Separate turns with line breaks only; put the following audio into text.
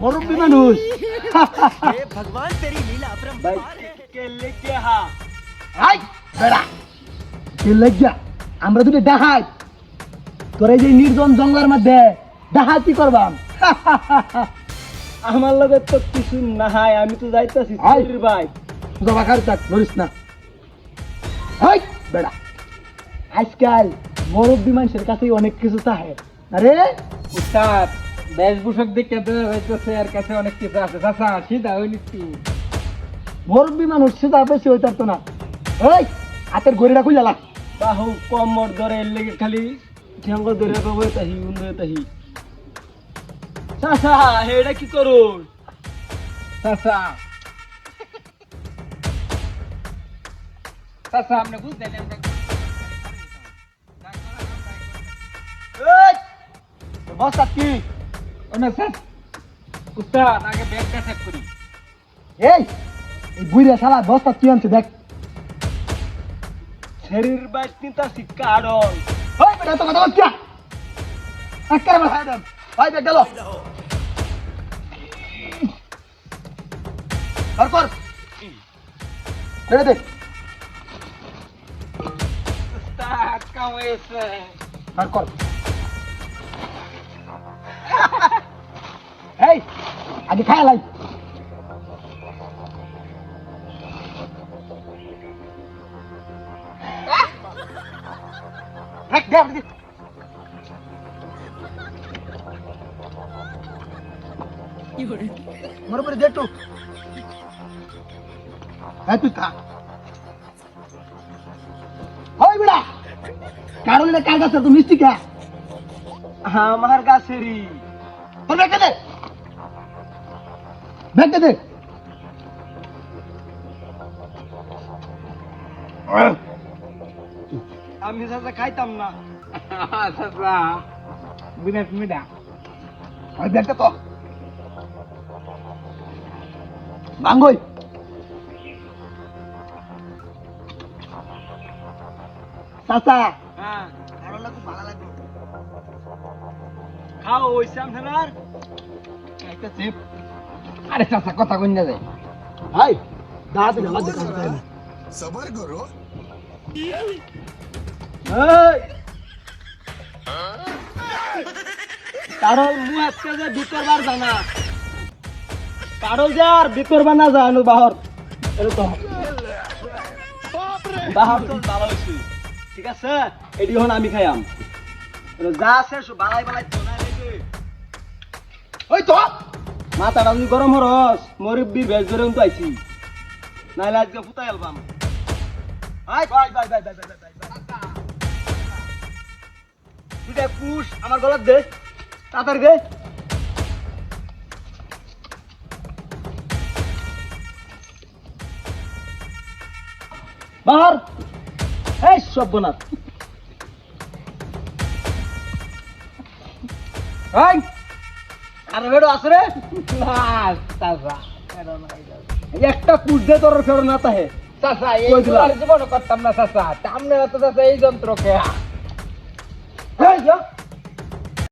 মুরব্বি মানুষ
हे भगवान तेरी लीला
भाई,
अपरंपार है के लेके हां
আই বেড়া কি লজ্জা আমরা দুটো ডাহাই তোর এই যে নির্জন জঙ্গলের মধ্যে ডাহাতি করবাম
আমার লগে তো কিছু নাই আমি তো যাইতাছি
আয়।
শরীর ভাই
জবা খার চাক ধরিস না হাই বেড়া আজকাল মুরব্বি মানুষের কাছে অনেক কিছু চাহে আরে
উস্তাদ বেশভূষক দেখে তো হইতেছে আর কাছে অনেক কিছু আছে চাচা সিধা হইলি তুই
মুরব্বি মানুষ সেটা বেশি হইতে পারতো না ওই হাতের গড়িটা খুলে লা
বাহু কমর ধরে এর লেগে খালি ঠ্যাঙ্গ ধরে কবে তাহি উন্নয় তাহি চাচা এটা কি করুন
চাচা চাচা আপনি বুঝলেন আমরা
এই বস্তা কি
ওনা স্যার উস্তাদ আগে ব্যাগটা চেক করি
এই এই বুইরা শালা বস্তা কি আনছে দেখ
শরীর ভাই নিতাছি কারণ
ওই বেটা তো কথা বলছিস আজকাল আমার হায়দাম ভাই দেখ গেল আর কর বেড়ে দে
উস্তাদ কামাইছে
আর কর এই আগে খায় লাই দেখ দেখ দেখ মোর উপরে দে তো এই তুই খা ওই বেড়া কারণ এটা কার কাছে তুই মিষ্টি খা
আমার গাছেরই
তোর ব্যাগটা দে ব্যাগটা দে
আমি চাচা খাইতাম না
চাচা বিনাশ মিডা
ওই ব্যাগটা তো ভাঙ্গই চাচা
হ্যাঁ
কারণটা খুব ভালো লাগলো
খাও ওইসাম ফেলার
একটা চিপ
আরে চাচা কথা কই না যায়
ভাই দাঁড়াতে ঢালা দেখা যায় না
सबर करो
এই কারণ মু আজকে যে ভিতর বার জানা কারো যে আর ভিতর বানা জানো বাহর এরকম বাহর তো ভালো হয়েছে ঠিক আছে এটি হন আমি খাইয়াম যা আছে সব বালাই বালাই চোনাই লেগে
ওই তো
মাথাটা যদি গরম হরস মরিব্বির ভেজ ধরে তো আইছি নাইলে আজকে ফুটাই আলবাম
ভাই ভাই ভাই ভাই ভাই ভাই ভাই
তুই পুষ আমার গলার দে তাড়াতাড়ি দে বাহর এই সব বোনাস
এই
আর বেড়ো আছে রে
না চাচা
এই একটা পুষ দে তোর ফেরো না তাহে
চাচা এই
কই দিলা?
জীবন করতাম না চাচা সামনে তো চাচা এই যন্ত্র খেয়া
এই যা